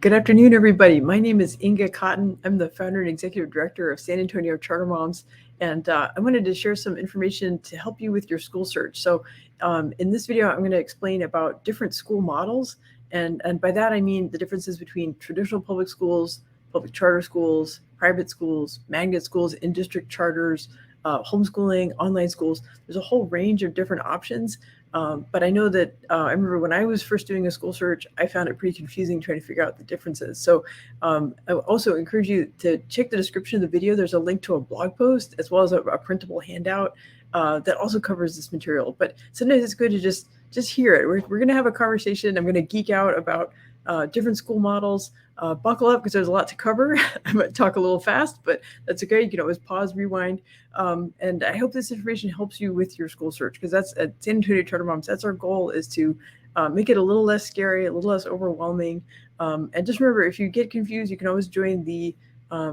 Good afternoon, everybody. My name is Inga Cotton. I'm the founder and executive director of San Antonio Charter Moms, and I wanted to share some information to help you with your school search. So in this video, I'm going to explain about different school models, and by that I mean the differences between traditional public schools, public charter schools, private schools, magnet schools, in-district charters, homeschooling, online schools. There's a whole range of different options. But I know that I remember when I was first doing a school search, I found it pretty confusing trying to figure out the differences. So I also encourage you to check the description of the video. There's a link to a blog post as well as a printable handout that also covers this material. But sometimes it's good to just hear it. We're going to have a conversation. I'm going to geek out about different school models. Buckle up because there's a lot to cover. I might talk a little fast, but that's okay. You can always pause, rewind. And I hope this information helps you with your school search, because that's at San Antonio Charter Moms. That's our goal, is to make it a little less scary, a little less overwhelming. And just remember, if you get confused, you can always join the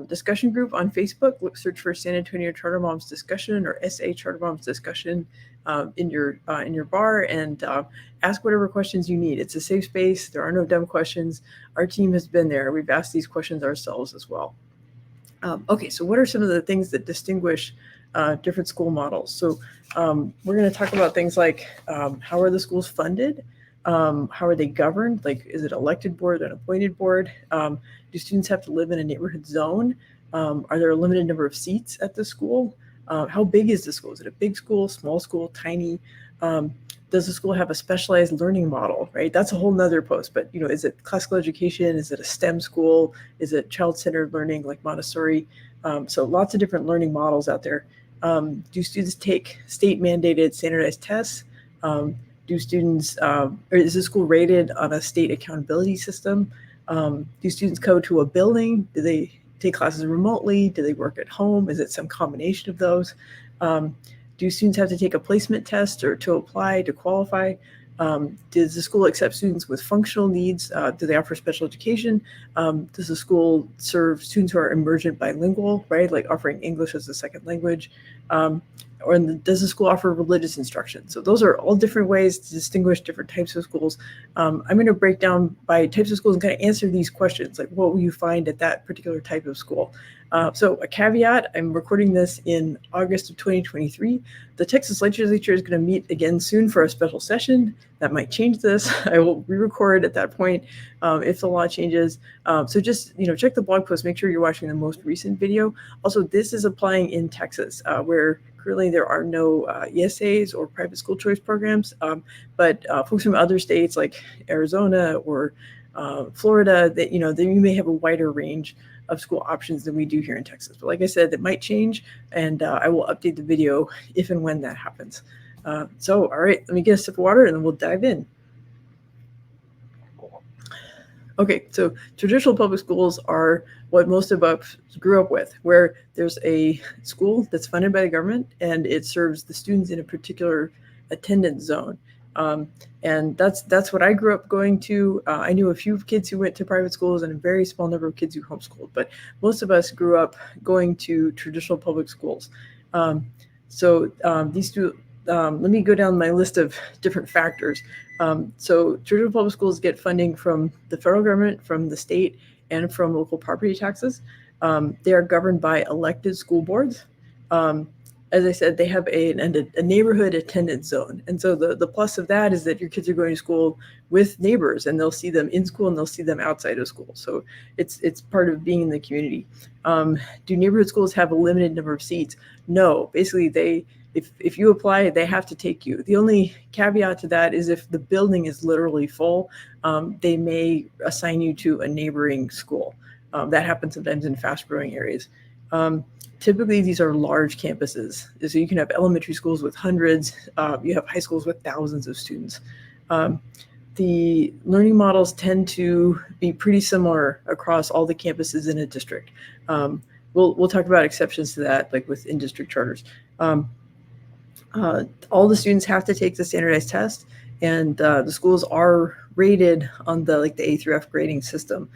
discussion group on Facebook. Search for San Antonio Charter Moms Discussion or SA Charter Moms Discussion in your bar, and ask whatever questions you need. It's a safe space. There are no dumb questions. Our team has been there. We've asked these questions ourselves as well. Okay, so what are some of the things that distinguish different school models? So we're going to talk about things like how are the schools funded? How are they governed? Like, is it elected board or an appointed board? Do students have to live in a neighborhood zone? Are there a limited number of seats at the school? How big is the school? Is it a big school, small school, tiny? Does the school have a specialized learning model, right? That's a whole nother post, but is it classical education? Is it a STEM school? Is it child-centered learning like Montessori? So lots of different learning models out there. Do students take state-mandated standardized tests? Do students, or is the school rated on a state accountability system? Do students go to a building? Do they take classes remotely? Do they work at home? Is it some combination of those? Do students have to take a placement test or to apply to qualify? Does the school accept students with functional needs? Do they offer special education? Does the school serve students who are emergent bilingual, right? Like offering English as a second language? Or does the school offer religious instruction? So those are all different ways to distinguish different types of schools. I'm going to break down by types of schools and kind of answer these questions, like what will you find at that particular type of school? So a caveat, I'm recording this in August of 2023. The Texas legislature is going to meet again soon for a special session. That might change this. I will re-record at that point if the law changes. So just check the blog post, make sure you're watching the most recent video. Also, this is applying in Texas, where currently there are no ESAs or private school choice programs, but folks from other states like Arizona or Florida, that you may have a wider range of school options than we do here in Texas. But like I said, that might change, and I will update the video if and when that happens. So, all right, let me get a sip of water and then we'll dive in. Okay, so traditional public schools are what most of us grew up with, where there's a school that's funded by the government and it serves the students in a particular attendance zone. And that's what I grew up going to. I knew a few kids who went to private schools and a very small number of kids who homeschooled, but most of us grew up going to traditional public schools. These two, let me go down my list of different factors. So traditional public schools get funding from the federal government, from the state, and from local property taxes. They are governed by elected school boards. As I said, they have a neighborhood attendance zone. And so the plus of that is that your kids are going to school with neighbors, and they'll see them in school and they'll see them outside of school. So it's part of being in the community. Do neighborhood schools have a limited number of seats? No. Basically, if you apply, they have to take you. The only caveat to that is if the building is literally full, they may assign you to a neighboring school. That happens sometimes in fast-growing areas. Typically, these are large campuses. So you can have elementary schools with hundreds. You have high schools with thousands of students. The learning models tend to be pretty similar across all the campuses in a district. We'll talk about exceptions to that, like with in-district charters. All the students have to take the standardized test, and the schools are rated on the A through F grading system,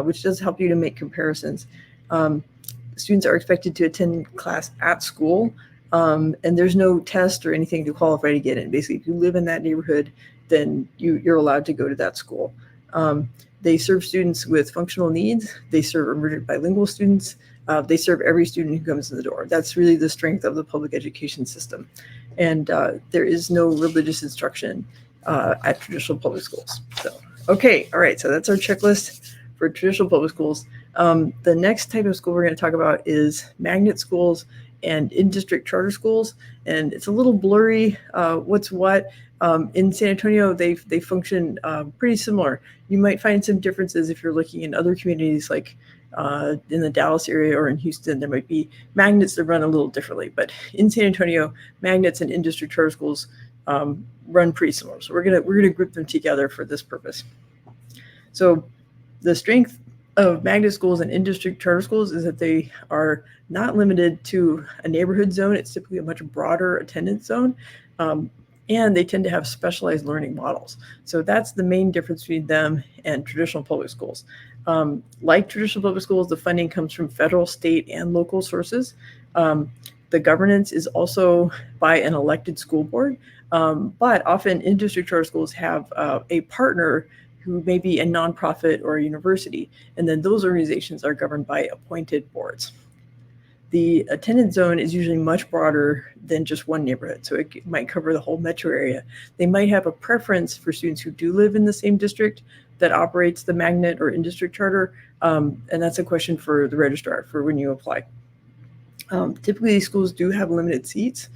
which does help you to make comparisons. Students are expected to attend class at school, and there's no test or anything to qualify to get in. Basically, if you live in that neighborhood, then you're allowed to go to that school. They serve students with functional needs. They serve emergent bilingual students. They serve every student who comes in the door. That's really the strength of the public education system. And there is no religious instruction at traditional public schools. So, okay, all right, so that's our checklist for traditional public schools. The next type of school we're going to talk about is magnet schools and in-district charter schools. And it's a little blurry what's what. In San Antonio, they function pretty similar. You might find some differences if you're looking in other communities like in the Dallas area or in Houston. There might be magnets that run a little differently. But in San Antonio, magnets and in-district charter schools run pretty similar. So we're gonna group them together for this purpose. So the strength of magnet schools and in-district charter schools is that they are not limited to a neighborhood zone. It's typically a much broader attendance zone. And they tend to have specialized learning models. So that's the main difference between them and traditional public schools. Like traditional public schools, the funding comes from federal, state, and local sources. The governance is also by an elected school board, but often in-district charter schools have a partner who may be a nonprofit or a university, and then those organizations are governed by appointed boards. The attendance zone is usually much broader than just one neighborhood, so it might cover the whole metro area. They might have a preference for students who do live in the same district that operates the magnet or in-district charter, and that's a question for the registrar for when you apply. Typically, these schools do have limited seats,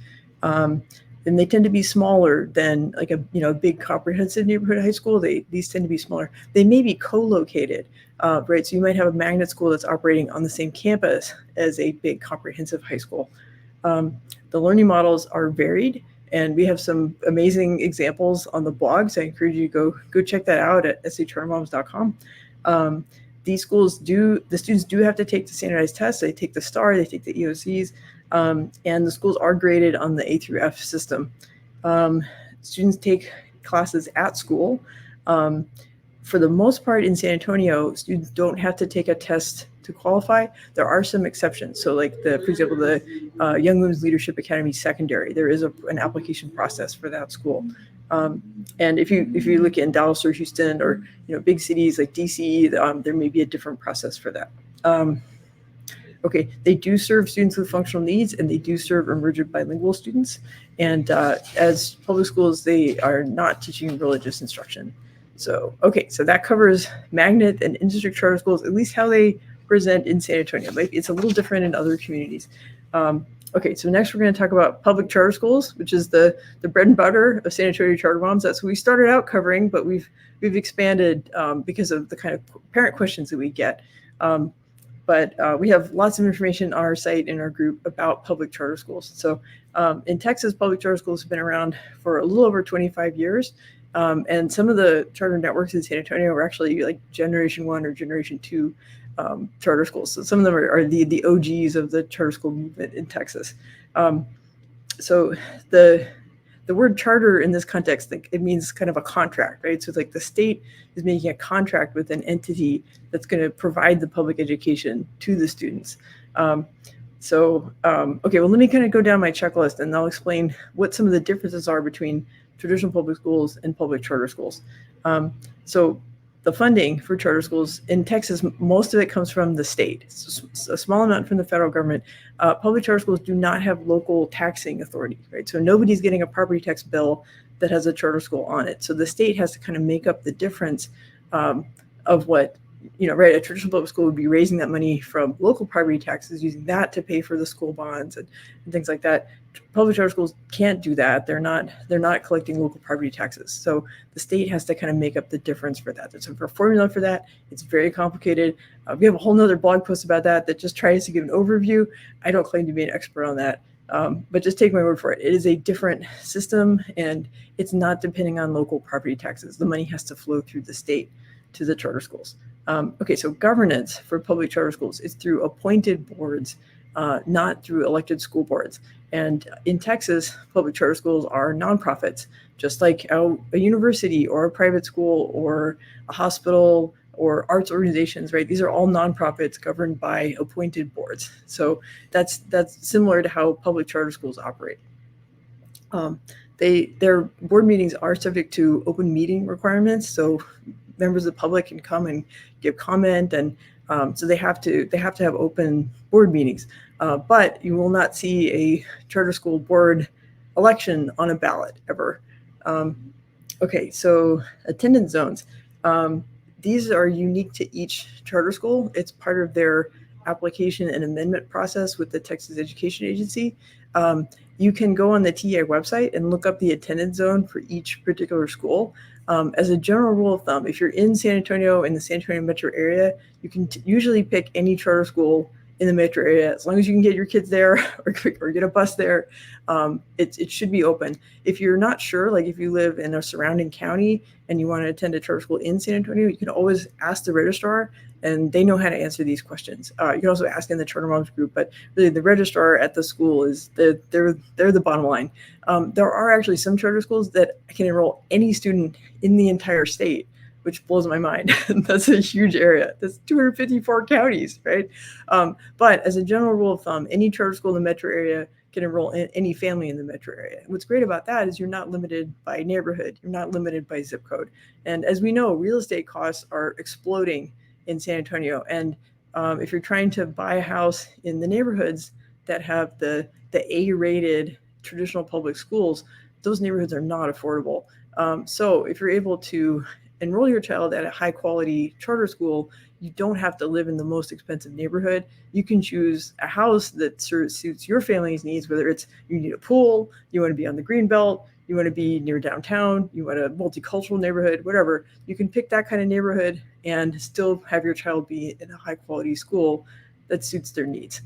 and they tend to be smaller than like a big comprehensive neighborhood high school. These tend to be smaller. They may be co-located, right? So you might have a magnet school that's operating on the same campus as a big comprehensive high school. The learning models are varied, and we have some amazing examples on the blog. So I encourage you to go check that out at sachartermoms.com. These schools the students do have to take the standardized tests. They take the STAR, they take the EOCs, and the schools are graded on the A through F system. Students take classes at school. For the most part in San Antonio, students don't have to take a test to qualify. There are some exceptions. So like for example, the Young Women's Leadership Academy Secondary, there is an application process for that school. And if you look in Dallas or Houston or big cities like DC, there may be a different process for that. Okay, they do serve students with functional needs, and they do serve emergent bilingual students. And as public schools, they are not teaching religious instruction. So, okay, so that covers magnet and in-district charter schools, at least how they present in San Antonio. It's a little different in other communities. Okay, so next we're going to talk about public charter schools, which is the bread and butter of San Antonio Charter Moms. That's what we started out covering, but we've expanded because of the kind of parent questions that we get. But we have lots of information on our site in our group about public charter schools. So in Texas, public charter schools have been around for a little over 25 years. And some of the charter networks in San Antonio are actually like Generation 1 or Generation 2 charter schools. So some of them are the OGs of the charter school movement in Texas. So the word charter in this context, it means kind of a contract, right? So it's like the state is making a contract with an entity that's going to provide the public education to the students. Okay, well, let me kind of go down my checklist and I'll explain what some of the differences are between traditional public schools and public charter schools. So the funding for charter schools in Texas, most of it comes from the state. It's a small amount from the federal government. Public charter schools do not have local taxing authority, right? So nobody's getting a property tax bill that has a charter school on it. So the state has to kind of make up the difference of what, right? A traditional public school would be raising that money from local property taxes, using that to pay for the school bonds and things like that. Public charter schools can't do that. They're not collecting local property taxes. So the state has to kind of make up the difference for that. There's a formula for that. It's very complicated. We have a whole nother blog post about that just tries to give an overview. I don't claim to be an expert on that, but just take my word for it. It is a different system, and it's not depending on local property taxes. The money has to flow through the state to the charter schools. Okay, so governance for public charter schools is through appointed boards, not through elected school boards. And in Texas, public charter schools are nonprofits, just like a university or a private school or a hospital or arts organizations, right? These are all nonprofits governed by appointed boards. So that's similar to how public charter schools operate. Their board meetings are subject to open meeting requirements. So members of the public can come and give comment, and so they have to have open board meetings. But you will not see a charter school board election on a ballot ever. Okay, so attendance zones. These are unique to each charter school. It's part of their application and amendment process with the Texas Education Agency. You can go on the TA website and look up the attendance zone for each particular school. As a general rule of thumb, if you're in San Antonio, in the San Antonio metro area, you can usually pick any charter school in the metro area. As long as you can get your kids there or get a bus there, it should be open. If you're not sure, like if you live in a surrounding county and you want to attend a charter school in San Antonio, you can always ask the registrar, and they know how to answer these questions. You can also ask in the Charter Moms group, but really the registrar at the school is they're the bottom line. There are actually some charter schools that can enroll any student in the entire state, which blows my mind. That's a huge area. That's 254 counties, right? But as a general rule of thumb, any charter school in the metro area can enroll in any family in the metro area. What's great about that is you're not limited by neighborhood. You're not limited by zip code. And as we know, real estate costs are exploding in San Antonio. And if you're trying to buy a house in the neighborhoods that have the A-rated traditional public schools, those neighborhoods are not affordable. So if you're able to enroll your child at a high quality charter school, you don't have to live in the most expensive neighborhood. You can choose a house that suits your family's needs, whether it's you need a pool, you want to be on the green belt, you want to be near downtown, you want a multicultural neighborhood, whatever. You can pick that kind of neighborhood and still have your child be in a high quality school that suits their needs.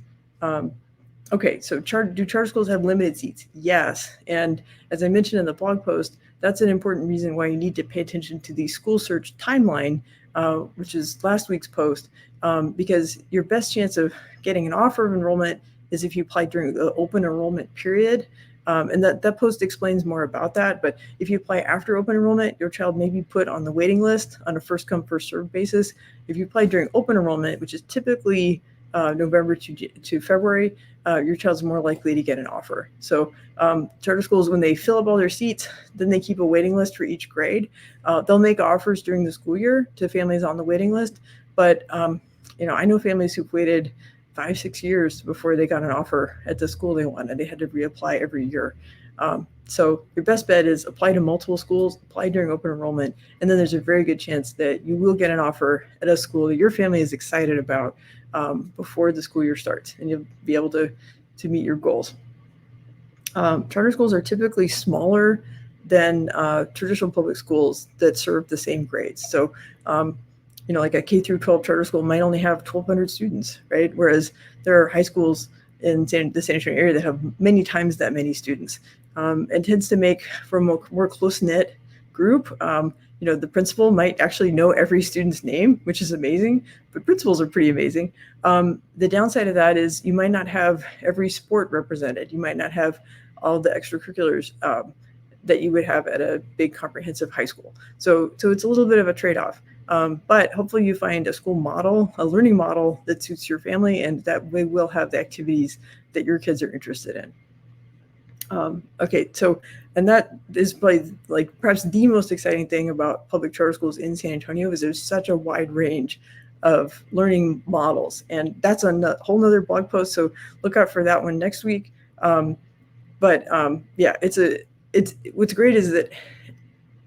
Okay, so do charter schools have limited seats? Yes. And as I mentioned in the blog post, that's an important reason why you need to pay attention to the school search timeline, which is last week's post, because your best chance of getting an offer of enrollment is if you apply during the open enrollment period. And that post explains more about that. But if you apply after open enrollment, your child may be put on the waiting list on a first come, first served basis. If you apply during open enrollment, which is typically November to February, your child's more likely to get an offer. So charter schools, when they fill up all their seats, then they keep a waiting list for each grade. They'll make offers during the school year to families on the waiting list. But I know families who've waited 5-6 years before they got an offer at the school they wanted. They had to reapply every year. So your best bet is apply to multiple schools, apply during open enrollment, and then there's a very good chance that you will get an offer at a school that your family is excited about before the school year starts, and you'll be able to meet your goals. Charter schools are typically smaller than traditional public schools that serve the same grades. So, like a K through 12 charter school might only have 1,200 students, right? Whereas there are high schools in the San Antonio area that have many times that many students. It tends to make for a more close-knit group. The principal might actually know every student's name, which is amazing, but principals are pretty amazing. The downside of that is you might not have every sport represented. You might not have all the extracurriculars that you would have at a big comprehensive high school. So it's a little bit of a trade-off. But hopefully you find a school model, a learning model that suits your family, and that way will have the activities that your kids are interested in. Okay, so, and that is probably perhaps the most exciting thing about public charter schools in San Antonio is there's such a wide range of learning models, and that's a whole nother blog post. So look out for that one next week. Yeah, it's what's great is that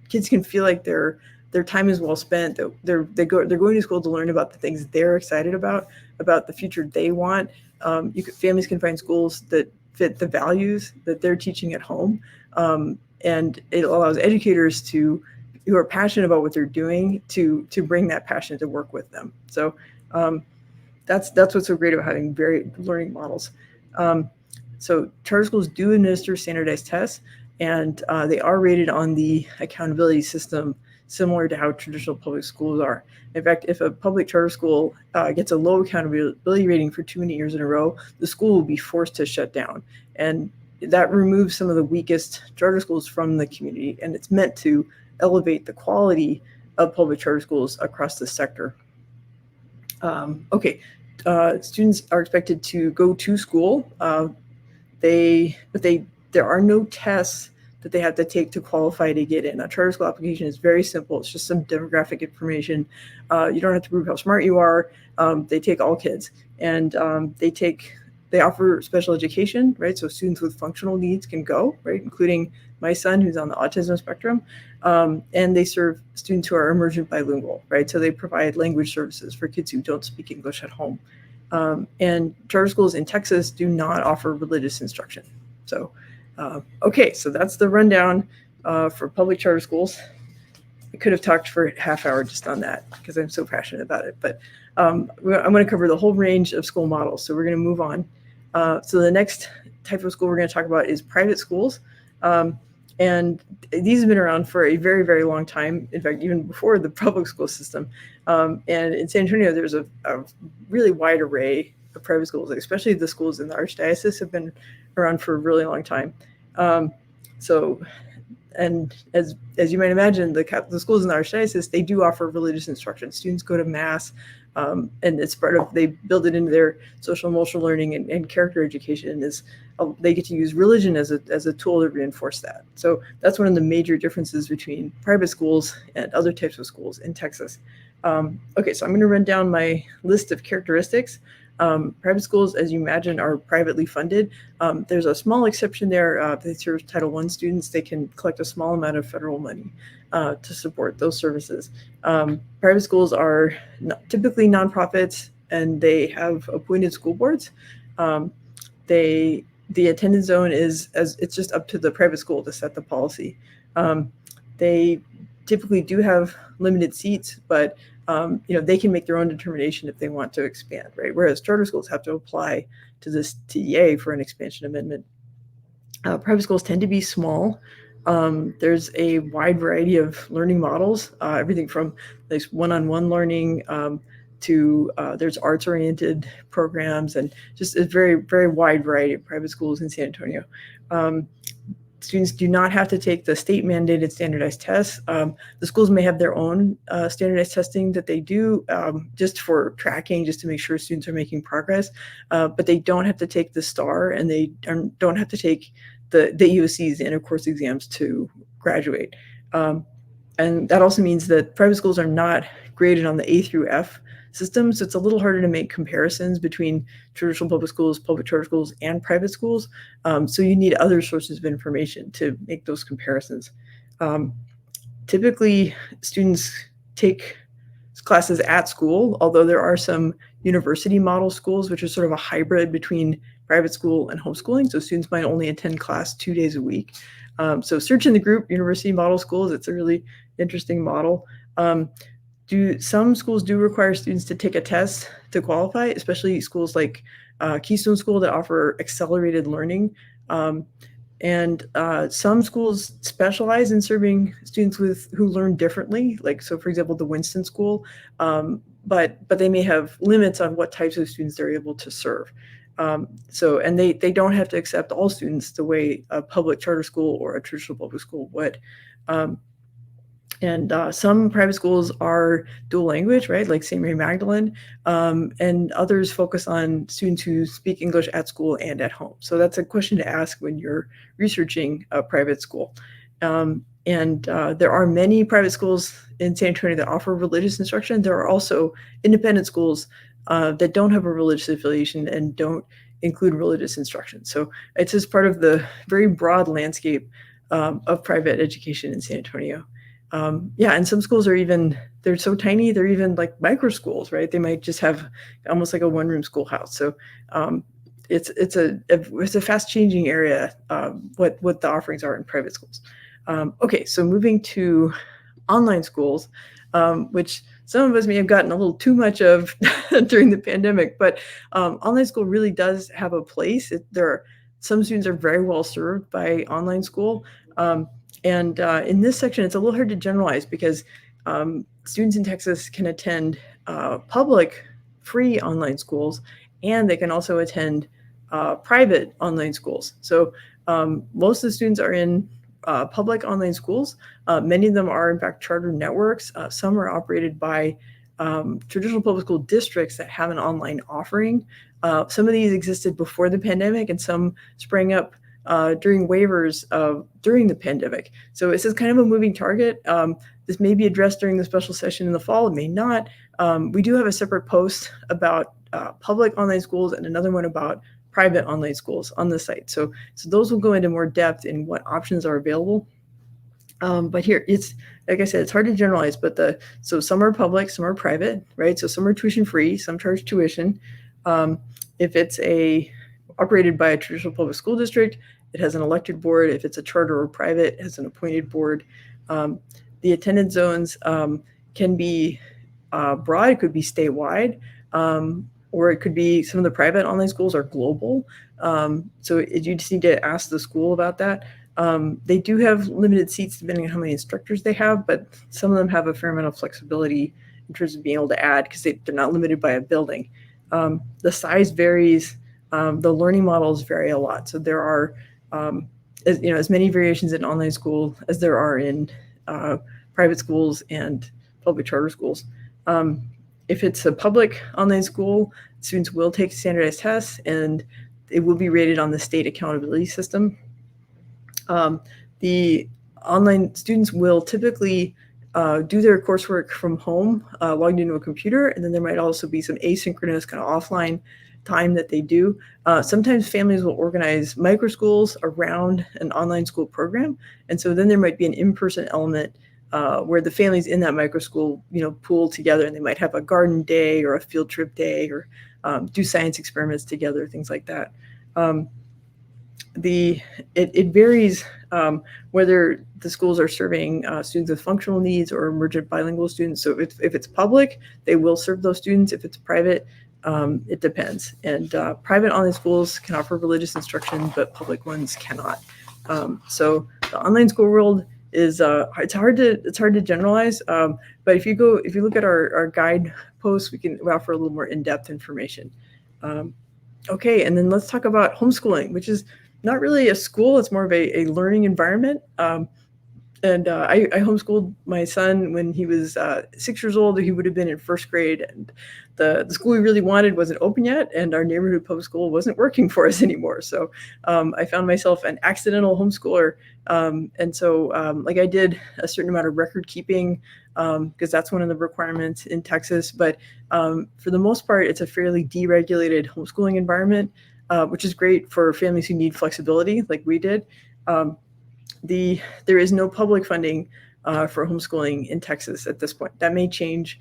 kids can feel like their time is well spent. That they're going to school to learn about the things they're excited about the future they want. Families can find schools that fit the values that they're teaching at home, and it allows educators who are passionate about what they're doing to bring that passion to work with them. So that's what's so great about having varied learning models. So charter schools do administer standardized tests, and they are rated on the accountability system similar to how traditional public schools are. In fact, if a public charter school gets a low accountability rating for too many years in a row, the school will be forced to shut down. And that removes some of the weakest charter schools from the community, and it's meant to elevate the quality of public charter schools across the sector. Students are expected to go to school. There are no tests that they have to take to qualify to get in. A charter school application is very simple. It's just some demographic information. You don't have to prove how smart you are. They take all kids, and they offer special education, right? So students with functional needs can go, right? Including my son, who's on the autism spectrum. And they serve students who are emergent bilingual, right? So they provide language services for kids who don't speak English at home. And charter schools in Texas do not offer religious instruction. So, okay, so that's the rundown for public charter schools. I could have talked for a half hour just on that because I'm so passionate about it. But I'm going to cover the whole range of school models. So we're going to move on. So the next type of school we're going to talk about is private schools. And these have been around for a very, very long time. In fact, even before the public school system. And in San Antonio, there's a really wide array of private schools, especially the schools in the Archdiocese have been around for a really long time. And as you might imagine, the schools in the Archdiocese, they do offer religious instruction. Students go to Mass, and it's they build it into their social emotional learning and character education. They get to use religion as a tool to reinforce that. So that's one of the major differences between private schools and other types of schools in Texas. Okay, so I'm going to run down my list of characteristics. Private schools, as you imagine, are privately funded. There's a small exception there. They serve Title I students. They can collect a small amount of federal money to support those services. Private schools are typically nonprofits, and they have appointed school boards. The attendance zone it's just up to the private school to set the policy. They typically do have limited seats, but they can make their own determination if they want to expand, right? Whereas charter schools have to apply to this TEA for an expansion amendment. Private schools tend to be small. There's a wide variety of learning models, everything from like one-on-one learning to there's arts-oriented programs, and just a very, very wide variety of private schools in San Antonio. Students do not have to take the state-mandated standardized tests. The schools may have their own standardized testing that they do just for tracking, just to make sure students are making progress. But they don't have to take the STAR, and they don't have to take the EOCs, the end-of-course exams, to graduate. And that also means that private schools are not graded on the A through F system, so it's a little harder to make comparisons between traditional public schools, public charter schools, and private schools. So you need other sources of information to make those comparisons. Typically, students take classes at school, although there are some university model schools, which are sort of a hybrid between private school and homeschooling. So students might only attend class 2 days a week. So search in the group university model schools. It's a really interesting model. Some schools do require students to take a test to qualify, especially schools like Keystone School that offer accelerated learning. And some schools specialize in serving students who learn differently, so for example, the Winston School, but they may have limits on what types of students they're able to serve. And they don't have to accept all students the way a public charter school or a traditional public school would. And some private schools are dual language, right, like St. Mary Magdalene, and others focus on students who speak English at school and at home. So that's a question to ask when you're researching a private school. And there are many private schools in San Antonio that offer religious instruction. There are also independent schools that don't have a religious affiliation and don't include religious instruction. So it's just part of the very broad landscape of private education in San Antonio. And some schools they're so tiny, they're even like micro schools, right? They might just have almost like a one-room schoolhouse. So it's a fast-changing area, what the offerings are in private schools. Okay, so moving to online schools, which some of us may have gotten a little too much of during the pandemic, but online school really does have a place. Some students are very well served by online school. And in this section, it's a little hard to generalize because students in Texas can attend public free online schools, and they can also attend private online schools. So most of the students are in public online schools. Many of them are, in fact, charter networks. Some are operated by traditional public school districts that have an online offering. Some of these existed before the pandemic, and some sprang up during waivers during the pandemic. So this is kind of a moving target. This may be addressed during the special session in the fall, it may not. We do have a separate post about public online schools and another one about private online schools on the site. So those will go into more depth in what options are available. But here, it's like I said, it's hard to generalize, but so some are public, some are private, right? So some are tuition free, some charge tuition. If it's operated by a traditional public school district, it has an elected board. If it's a charter or private, it has an appointed board. The attendance zones can be broad, it could be statewide, or it could be some of the private online schools are global. So you just need to ask the school about that. They do have limited seats depending on how many instructors they have, but some of them have a fair amount of flexibility in terms of being able to add because they're not limited by a building. The size varies. The learning models vary a lot. So there are as many variations in online school as there are in private schools and public charter schools. If it's a public online school, students will take standardized tests and it will be rated on the state accountability system. The online students will typically do their coursework from home, logged into a computer, and then there might also be some asynchronous kind of offline time that they do. Sometimes families will organize micro schools around an online school program, and so then there might be an in-person element where the families in that micro school, pool together, and they might have a garden day or a field trip day or do science experiments together, things like that. It varies whether the schools are serving students with functional needs or emergent bilingual students. So if it's public, they will serve those students. If it's private, it depends. And private online schools can offer religious instruction, but public ones cannot. So the online school world is it's hard to generalize. But if you look at our guide posts, we offer a little more in-depth information. Okay, and then let's talk about homeschooling, which is not really a school, it's more of a learning environment. And I homeschooled my son when he was 6 years old. He would have been in first grade, and the school we really wanted wasn't open yet, and our neighborhood public school wasn't working for us anymore. So I found myself an accidental homeschooler. And so I did a certain amount of record keeping because that's one of the requirements in Texas. But for the most part, it's a fairly deregulated homeschooling environment, which is great for families who need flexibility like we did. There is no public funding for homeschooling in Texas at this point. That may change,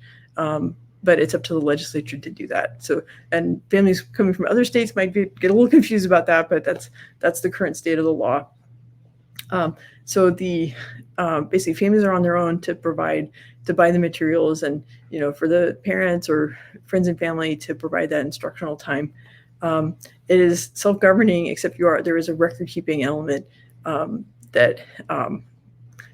but it's up to the legislature to do that. So, and families coming from other states might get a little confused about that, but that's the current state of the law. So basically families are on their own to buy the materials, and for the parents or friends and family to provide that instructional time. It is self-governing, except there is a record-keeping element that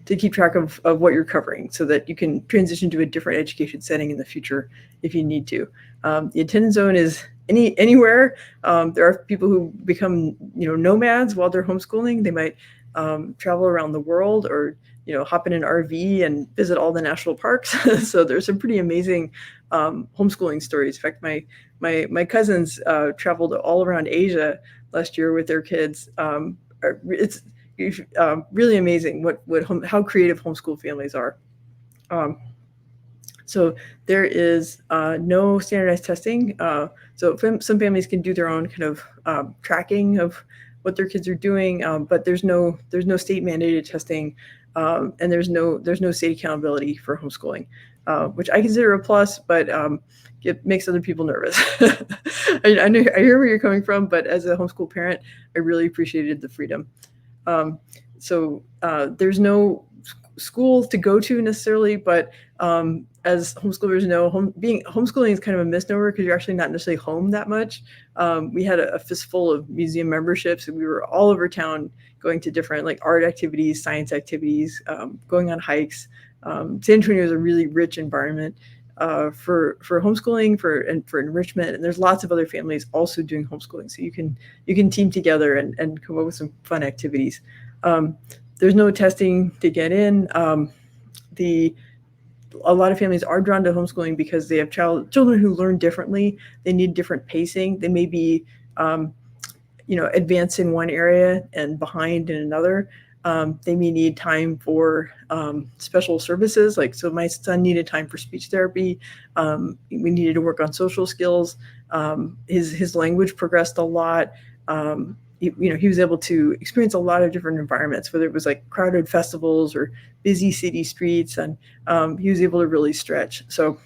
to keep track of what you're covering, so that you can transition to a different education setting in the future if you need to. The attendance zone is anywhere. There are people who become nomads while they're homeschooling. They might travel around the world, or hop in an RV and visit all the national parks. So there's some pretty amazing homeschooling stories. In fact, my cousins traveled all around Asia last year with their kids. It's really amazing how creative homeschool families are. So there is no standardized testing. So some families can do their own kind of tracking of what their kids are doing, but there's no state mandated testing, and there's no state accountability for homeschooling, which I consider a plus, but it makes other people nervous. I hear where you're coming from, but as a homeschool parent, I really appreciated the freedom. So there's no school to go to necessarily, but as homeschoolers know, homeschooling is kind of a misnomer because you're actually not necessarily home that much. We had a fistful of museum memberships, and we were all over town going to different art activities, science activities, going on hikes. San Antonio is a really rich environment for homeschooling, for enrichment, and there's lots of other families also doing homeschooling. So you can team together and come up with some fun activities. There's no testing to get in. A lot of families are drawn to homeschooling because they have children who learn differently. They need different pacing. They may be advance in one area and behind in another. They may need time for special services. Like, so my son needed time for speech therapy. We needed to work on social skills. His language progressed a lot. He was able to experience a lot of different environments, whether it was like crowded festivals or busy city streets, and he was able to really stretch. So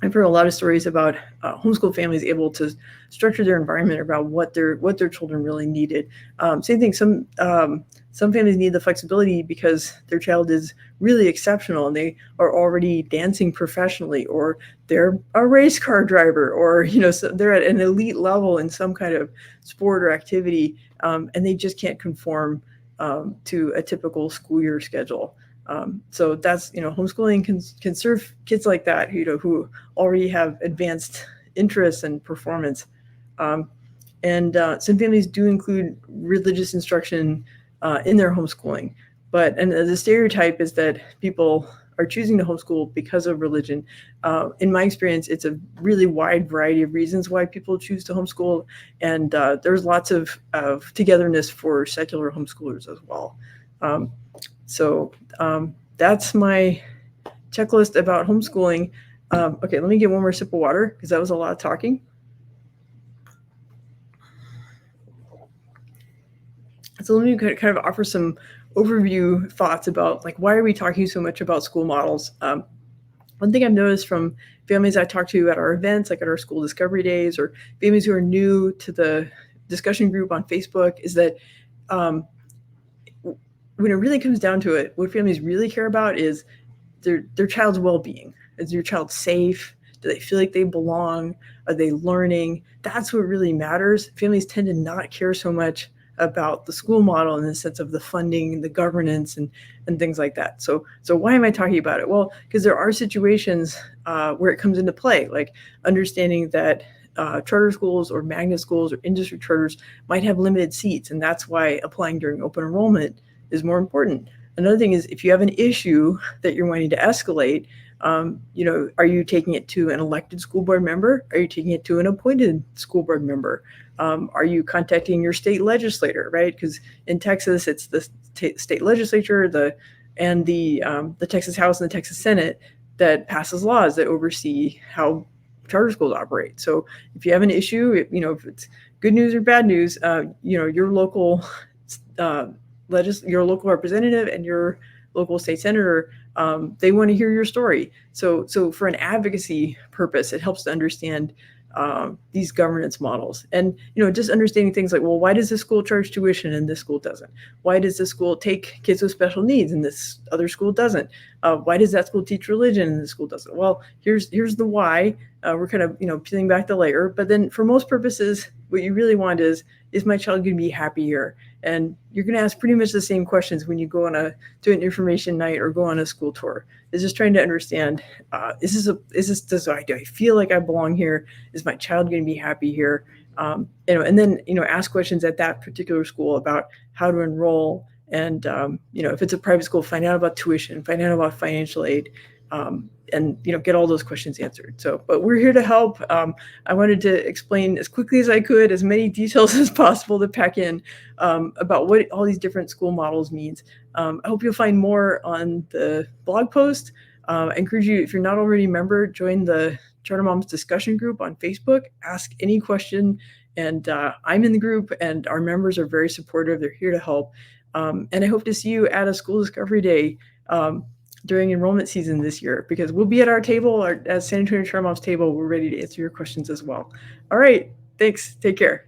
I've heard a lot of stories about homeschool families able to structure their environment around what their children really needed. Same thing. Some families need the flexibility because their child is really exceptional and they are already dancing professionally, or they're a race car driver, or so they're at an elite level in some kind of sport or activity, and they just can't conform to a typical school year schedule. So that's, homeschooling can serve kids like that, who already have advanced interests and performance. And some families do include religious instruction in their homeschooling. And the stereotype is that people are choosing to homeschool because of religion. In my experience, it's a really wide variety of reasons why people choose to homeschool. And there's lots of togetherness for secular homeschoolers as well. So that's my checklist about homeschooling. Okay, let me get one more sip of water because that was a lot of talking. So let me kind of offer some overview thoughts about, like, why are we talking so much about school models? One thing I've noticed from families I talk to at our events, like at our school discovery days, or families who are new to the discussion group on Facebook, is that when it really comes down to it, what families really care about is their child's well-being. Is your child safe? Do they feel like they belong? Are they learning? That's what really matters. Families tend to not care so much about the school model in the sense of the funding, the governance, and things like that. So why am I talking about it? Well, because there are situations where it comes into play, like understanding that charter schools or magnet schools or industry charters might have limited seats, and that's why applying during open enrollment is more important. Another thing is, if you have an issue that you're wanting to escalate, are you taking it to an elected school board member? Are you taking it to an appointed school board member? Are you contacting your state legislator, right? Because in Texas, it's the state legislature, the Texas House and the Texas Senate that passes laws that oversee how charter schools operate. So if you have an issue, if it's good news or bad news, your local your local representative and your local state senator, they want to hear your story. So for an advocacy purpose, it helps to understand these governance models, and just understanding things like, well, why does this school charge tuition and this school doesn't? Why does this school take kids with special needs and this other school doesn't? Why does that school teach religion and this school doesn't? Well, here's the why. We're kind of peeling back the layer, but then for most purposes, what you really want is my child going to be happy here? And you're going to ask pretty much the same questions when you go to an information night or go on a school tour. Is just trying to understand, do I feel like I belong here? Is my child going to be happy here? And then ask questions at that particular school about how to enroll, and if it's a private school, find out about tuition, find out about financial aid, and get all those questions answered. But we're here to help. I wanted to explain as quickly as I could, as many details as possible to pack in about what all these different school models means. I hope you'll find more on the blog post. I encourage you, if you're not already a member, join the Charter Moms discussion group on Facebook. Ask any question, and I'm in the group, and our members are very supportive. They're here to help. And I hope to see you at a school discovery day during enrollment season this year, because we'll be at our table, at San Antonio Charter Moms table. We're ready to answer your questions as well. All right, thanks. Take care.